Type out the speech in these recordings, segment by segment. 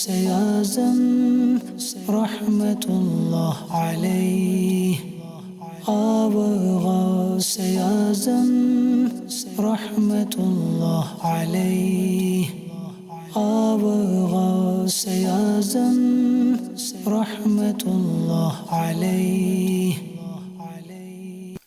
Ghous-e-Azam, Rahmatullah alayh. Ghous-e-Azam, Rahmatullah alayh. Ghous-e-Azam, Rahmatullah alayh.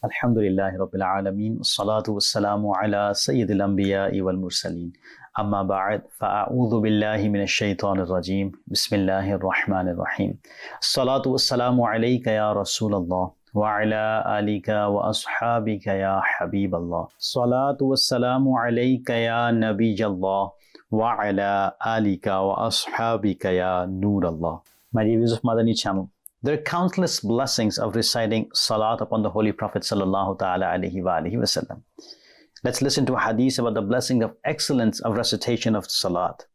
Alhamdulillahi Rabbil Alameen. Salatu wassalamu ala Sayyidil Anbiya'i wal Mursaleen. Amma ba'd. Fa'a'udhu billahi minash shaitanir rajeem. Bismillahir Rahmanir Rahim. Salatu wassalamu alayka ya Rasulallah. Wa ala alika wa ashabika ya Habiballah. Salatu wassalamu alayka ya Nabiyallah. Wa ala alika wa ashabika ya Nurallah. My dear viewers of Madani Channel, there are countless blessings of reciting salat upon the Holy Prophet sallallahu ta'ala alayhi wa alihi wasallam. Let's listen to a hadith about the blessing of excellence of recitation of salat.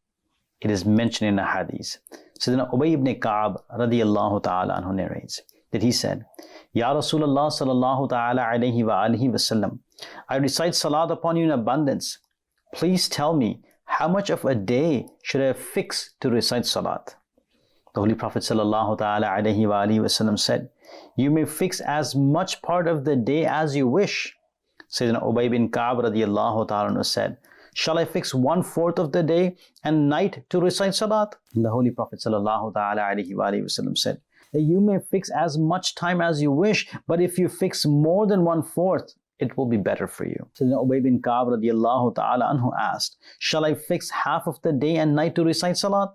It is mentioned in a hadith. Sayyidina Ubay ibn Ka'ab radiyallahu ta'ala anhu narrates that he said, Ya Rasulullah sallallahu ta'ala alayhi wa alihi wasallam, I recite salat upon you in abundance. Please tell me, how much of a day should I fix to recite salat? The Holy Prophet sallallahu ta'ala alayhi wa alihi wasallam said, you may fix as much part of the day as you wish. Sayyidina Ubay bin Ka'ab radiyallahu ta'ala said, shall I fix 1/4 of the day and night to recite salat? And the Holy Prophet sallallahu ta'ala alayhi wa alihi wasallam said, you may fix as much time as you wish, but if you fix more than 1/4, it will be better for you. Sayyidina Ubay bin Ka'ab radiyallahu ta'ala anhu asked, shall I fix half of the day and night to recite salat?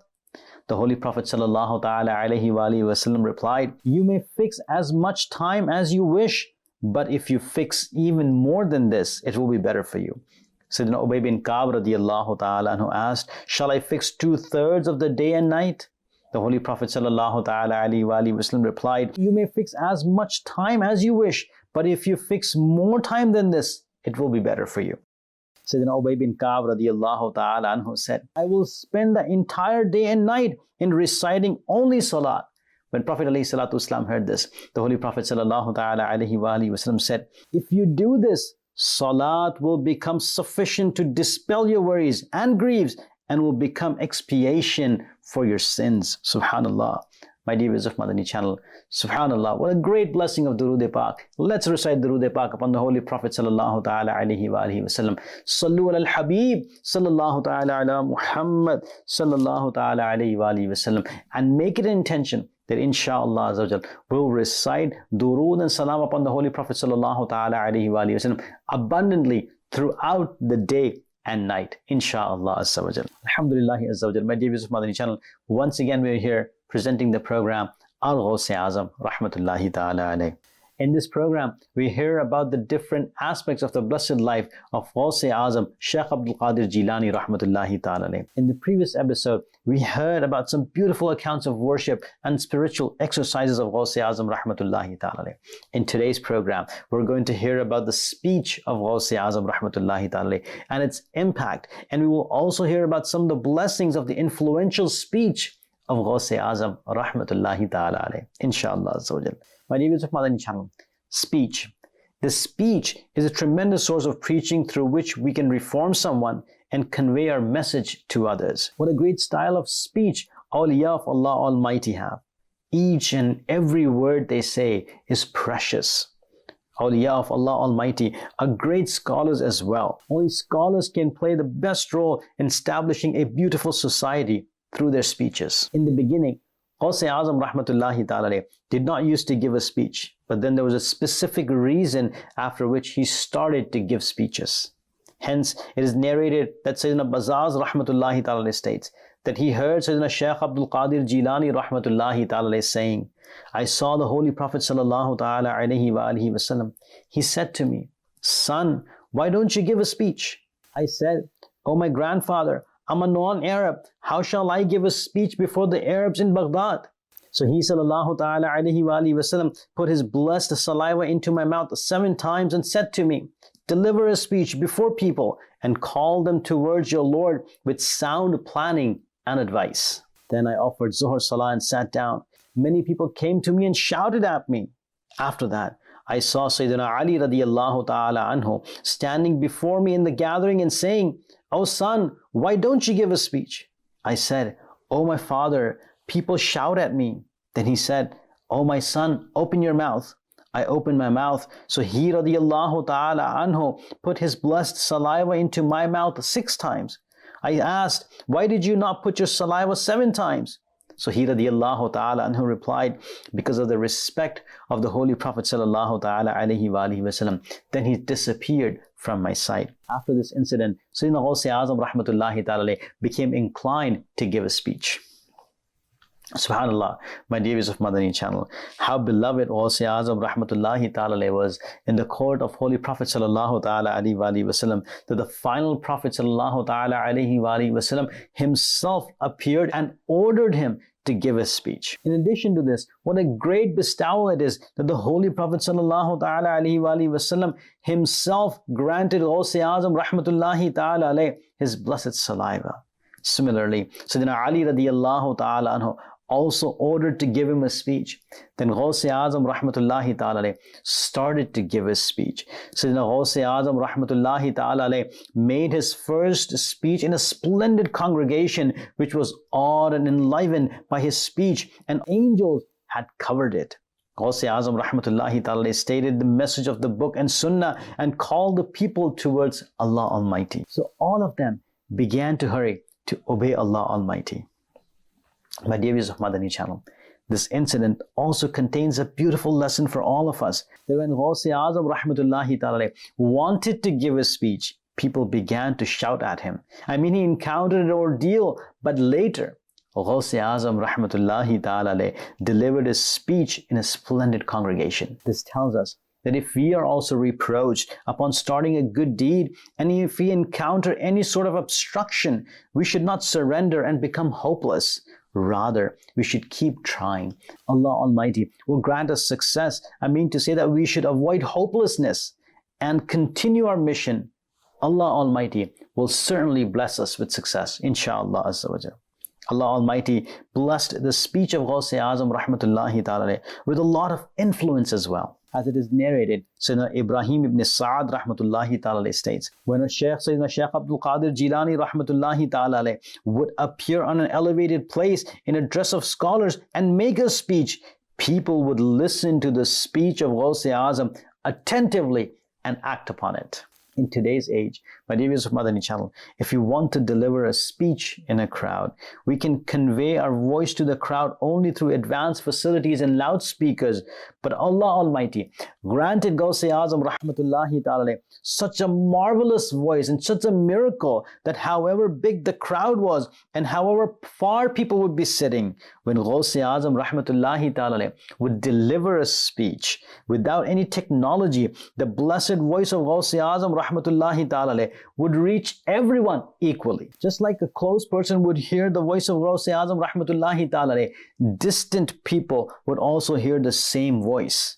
The Holy Prophet sallallahu ta'ala alayhi wa alihi wasallam replied, you may fix as much time as you wish, but if you fix even more than this, it will be better for you. Sayyidina Ubay bin Ka'ab radiyallahu ta'ala anhu asked, shall I fix 2/3 of the day and night? The Holy Prophet sallallahu ta'ala alayhi wa alihi wasallam replied, you may fix as much time as you wish, but if you fix more time than this, it will be better for you. Sayyidina Ubay bin Ka'ab radiyallahu ta'ala anhu said, I will spend the entire day and night in reciting only salat. When Prophet alayhi salatu wasalam heard this, the Holy Prophet sallallahu ta'ala alayhi wa alihi wasallam said, if you do this, salat will become sufficient to dispel your worries and griefs and will become expiation for your sins. Subhanallah. My dear viewers of Madani Channel, Subhanallah, what a great blessing of Durood-e-Pak. Let's recite Durood-e-Pak upon the Holy Prophet sallallahu ta'ala alayhi wa alihi wasallam. Sallu ala al-Habib sallallahu ta'ala ala Muhammad sallallahu ta'ala alayhi wa alihi wasallam. And make it an intention that inshallah we'll recite Durood and Salam upon the Holy Prophet sallallahu ta'ala alayhi wa alihi wasallam abundantly throughout the day and night, inshallah azza wa jal. Alhamdulillahi azza wa jal. My dear viewers of Madani Channel, once again we are here presenting the program Ghous-e-Azam rahmatullahi ta'ala alayh. In this program, we hear about the different aspects of the blessed life of Ghous-e-Azam, Shaykh Abdul Qadir Jilani rahmatullahi ta'ala alayh. In the previous episode, we heard about some beautiful accounts of worship and spiritual exercises of Ghous-e-Azam rahmatullahi ta'ala alayh. In today's program, we're going to hear about the speech of Ghous-e-Azam rahmatullahi ta'ala alayh and its impact. And we will also hear about some of the blessings of the influential speech of Ghous-e-Azam rahmatullahi ta'ala alayh, inshallah azza wa jal. My dear viewers of Madani Channel, speech. The speech is a tremendous source of preaching through which we can reform someone and convey our message to others. What a great style of speech awliya of Allah Almighty have. Each and every word they say is precious. Awliya of Allah Almighty are great scholars as well. Only scholars can play the best role in establishing a beautiful society through their speeches. In the beginning, Ghous-e-Azam rahmatullahi ta'ala did not used to give a speech, but then there was a specific reason after which he started to give speeches. Hence, it is narrated that Sayyidina Bazaz rahmatullahi ta'ala states that he heard Sayyidina Shaykh Abdul Qadir Jilani rahmatullahi ta'ala saying, I saw the Holy Prophet sallallahu ta'ala alayhi wa alihi wasallam. He said to me, son, why don't you give a speech? I said, oh my grandfather, I'm a non-Arab. How shall I give a speech before the Arabs in Baghdad? So he sallallahu ta'ala alayhi wa alihi wasallam put his blessed saliva into my mouth 7 times and said to me, deliver a speech before people and call them towards your Lord with sound planning and advice. Then I offered Zuhr Salah and sat down. Many people came to me and shouted at me. After that, I saw Sayyidina Ali radiyallahu ta'ala anhu standing before me in the gathering and saying, oh son, why don't you give a speech? I said, "Oh my father, people shout at me." Then he said, "Oh my son, open your mouth." I opened my mouth. So he radiallahu ta'ala anhu put his blessed saliva into my mouth 6 times. I asked, "Why did you not put your saliva 7 times?" So he radiallahu ta'ala anhu replied, "Because of the respect of the Holy Prophet sallallahu ta'ala alayhi wa alihi wasallam." Then he disappeared from my sight. After this incident, Sayyidina Ghous-e-Azam rahmatullahi ta'ala became inclined to give a speech. SubhanAllah, my dear viewers of Madani Channel, how beloved Ghous-e-Azam rahmatullahi ta'ala was in the court of Holy Prophet sallallahu ta'ala alayhi wa alihi wasallam, that the final Prophet sallallahu ta'ala alayhi wa alihi wasallam himself appeared and ordered him to give a speech. In addition to this, what a great bestowal it is that the Holy Prophet sallallahu ta'ala alayhi wa alihi wasallam himself granted Ghous-e-Azam rahmatullahi ta'ala alayhi his blessed saliva. Similarly, Sayyidina Ali radiallahu ta'ala anhu also ordered to give him a speech. Then Ghous-e-Azam rahmatullahi ta'ala started to give his speech. Sayyidina Ghous-e-Azam rahmatullahi ta'ala made his first speech in a splendid congregation which was awed and enlivened by his speech, and angels had covered it. Ghous-e-Azam rahmatullahi ta'ala stated the message of the book and Sunnah and called the people towards Allah Almighty. So all of them began to hurry to obey Allah Almighty. My dear viewers of Madani Channel, this incident also contains a beautiful lesson for all of us. That when Ghous-e-Azam rahmatullahi ta'ala wanted to give a speech, people began to shout at him. I mean, he encountered an ordeal, but later, Ghous-e-Azam rahmatullahi ta'ala delivered a speech in a splendid congregation. This tells us that if we are also reproached upon starting a good deed, and if we encounter any sort of obstruction, we should not surrender and become hopeless. Rather, we should keep trying. Allah Almighty will grant us success. I mean to say that we should avoid hopelessness and continue our mission. Allah Almighty will certainly bless us with success, inshallah azza wa jal. Allah Almighty blessed the speech of Ghous-e-Azam rahmatullahi ta'ala with a lot of influence as well. As it is narrated, Sayyidina Ibrahim ibn Sa'ad rahmatullahi ta'ala states, when Sayyidina Shaykh Abdul Qadir Jilani rahmatullahi ta'ala would appear on an elevated place in a dress of scholars and make a speech, people would listen to the speech of Ghous-e-Azam attentively and act upon it. In today's age, my dear viewers of Madani Channel, if you want to deliver a speech in a crowd, we can convey our voice to the crowd only through advanced facilities and loudspeakers. But Allah Almighty granted Ghous-e-Azam rahmatullahi ta'ala such a marvelous voice and such a miracle that however big the crowd was and however far people would be sitting, when Ghous-e-Azam rahmatullahi ta'ala would deliver a speech without any technology, the blessed voice of Ghous-e-Azam rahmatullahi ta'ala would reach everyone equally. Just like a close person would hear the voice of Ghous-e-Azam rahmatullahi ta'ala, distant people would also hear the same voice.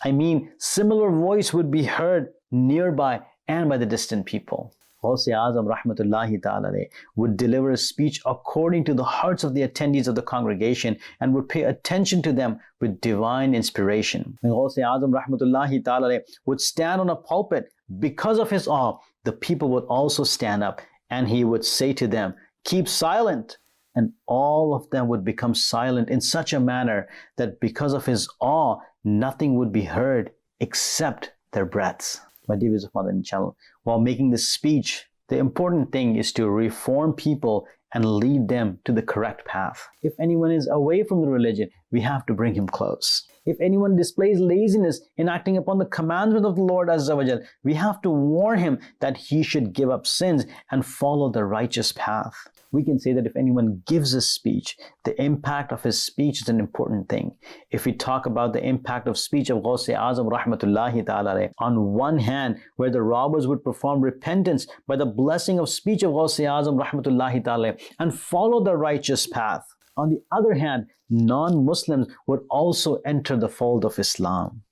I mean, similar voice would be heard nearby and by the distant people. Ghous-e-Azam rahmatullahi ta'ala would deliver a speech according to the hearts of the attendees of the congregation and would pay attention to them with divine inspiration. When Ghous-e-Azam rahmatullahi ta'ala would stand on a pulpit, because of his awe, the people would also stand up and he would say to them, "Keep silent." And all of them would become silent in such a manner that because of his awe, nothing would be heard except their breaths. My dear viewers of Madani Channel, while making this speech, the important thing is to reform people and lead them to the correct path. If anyone is away from the religion, we have to bring him close. If anyone displays laziness in acting upon the commandment of the Lord Azza wa Jal, we have to warn him that he should give up sins and follow the righteous path. We can say that if anyone gives a speech, the impact of his speech is an important thing. If we talk about the impact of speech of Ghous-e-Azam rahmatullahi ta'ala, on one hand, where the robbers would perform repentance by the blessing of speech of Ghous-e-Azam rahmatullahi ta'ala and follow the righteous path. On the other hand, non-Muslims would also enter the fold of Islam.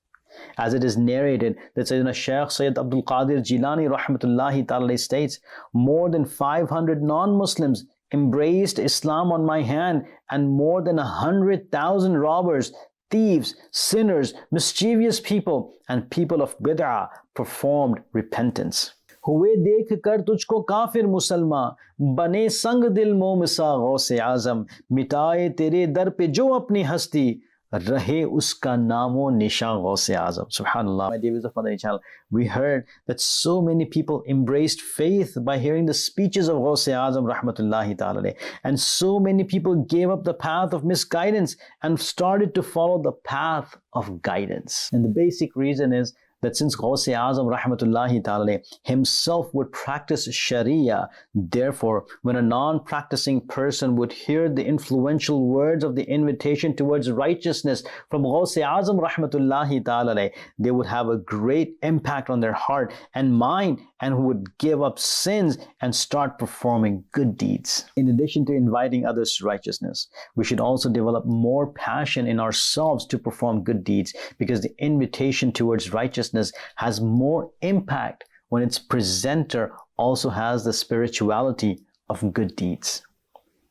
As it is narrated that Sayyidina Shaykh Sayyid Abdul Qadir Jilani rahmatullahi ta'ala states, more than 500 non-Muslims embraced Islam on my hand, and more than 100,000 robbers, thieves, sinners, mischievous people, and people of bid'ah performed repentance. हुए देख कर तुझको काफिर मुसलमान, बने संग दिल मोमिसा गौसे आजम, मिटाए तेरे दर पे जो अपनी हस्ती, रहे उसका नामो निशा गौसे आजम. Subhanallah. My dear viewers of Madani Channel, we heard that so many people embraced faith by hearing the speeches of Ghous-e Azam rahmatullahi ta'ala, and so many people gave up the path of misguidance and started to follow the path of guidance. And the basic reason is that since Ghous-e Azam rahmatullahi ta'ala himself would practice Sharia, therefore when a non-practicing person would hear the influential words of the invitation towards righteousness from Ghous-e Azam rahmatullahi ta'ala, they would have a great impact on their heart and mind, and would give up sins and start performing good deeds. In addition to inviting others to righteousness, we should also develop more passion in ourselves to perform good deeds, because the invitation towards righteousness has more impact when its presenter also has the spirituality of good deeds.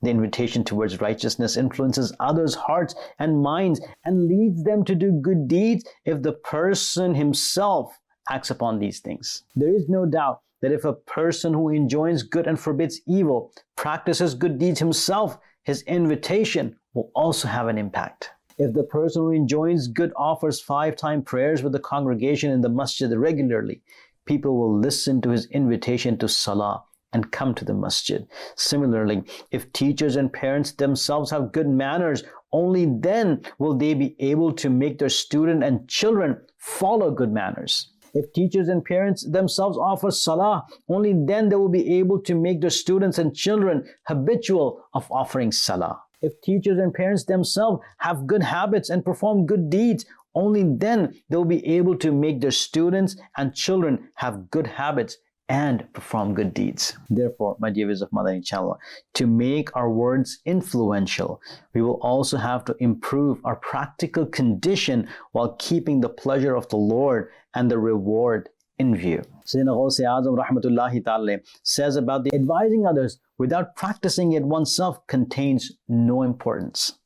The invitation towards righteousness influences others' hearts and minds and leads them to do good deeds if the person himself acts upon these things. There is no doubt that if a person who enjoins good and forbids evil practices good deeds himself, his invitation will also have an impact. If the person who enjoins good offers 5-time prayers with the congregation in the masjid regularly, people will listen to his invitation to salah and come to the masjid. Similarly, if teachers and parents themselves have good manners, only then will they be able to make their student and children follow good manners. If teachers and parents themselves offer salah, only then they will be able to make their students and children habitual of offering salah. If teachers and parents themselves have good habits and perform good deeds, only then they will be able to make their students and children have good habits and perform good deeds. Therefore, my dear viewers of Madani Channel, to make our words influential, we will also have to improve our practical condition while keeping the pleasure of the Lord and the reward in view. Sayyidina Ghous-e Azam rahmatullahi ta'ala says about the advising others without practicing it oneself contains no importance.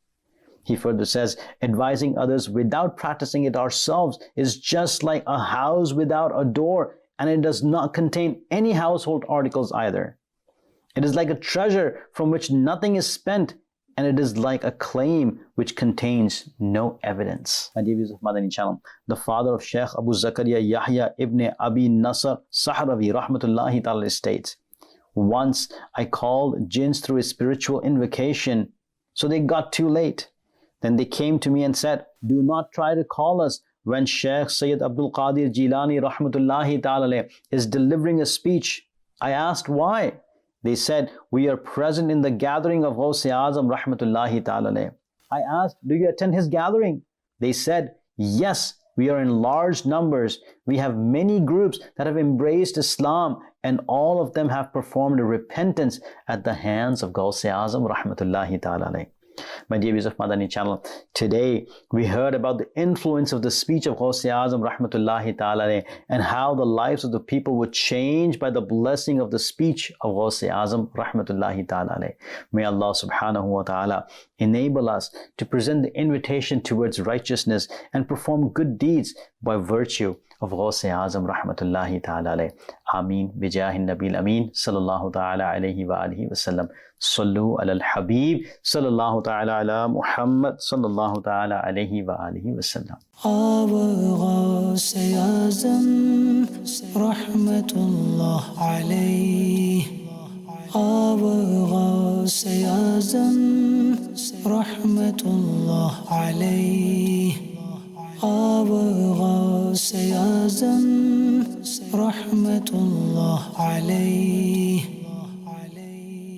He further says, advising others without practicing it ourselves is just like a house without a door, and it does not contain any household articles either. It is like a treasure from which nothing is spent, and it is like a claim which contains no evidence. My dear viewers of Madani Channel, the father of Sheikh Abu Zakaria Yahya ibn Abi Nasr Sahrawi rahmatullahi ta'ala states, once I called jinns through a spiritual invocation, so they got too late. Then they came to me and said, do not try to call us when Sheikh Sayyid Abdul Qadir Jilani rahmatullahi ta'ala is delivering a speech. I asked why. They said, we are present in the gathering of Ghous-e Azam rahmatullahi ta'ala. I asked, do you attend his gathering? They said, yes, we are in large numbers. We have many groups that have embraced Islam, and all of them have performed repentance at the hands of Ghous-e Azam rahmatullahi ta'ala. My dear viewers of Madani Channel, today we heard about the influence of the speech of Ghous-e Azam rahmatullahi ta'ala and how the lives of the people would change by the blessing of the speech of Ghous-e Azam rahmatullahi ta'ala. May Allah subhanahu wa ta'ala enable us to present the invitation towards righteousness and perform good deeds by virtue of Ghous-e Azam rahmatullahi ta'ala. Ameen. Bijahin Nabil Ameen sallallahu ta'ala alayhi wa alihi wa sallam. Sallu ala al-Habib sallallahu ta'ala ala Muhammad sallallahu ta'ala alayhi wa alihi wa sallam. Ghous-e Azam rahmatullah alayhi. Ghous-e Azam rahmatullah alayhi. Ghous-e Azam rahmatullah alayhi.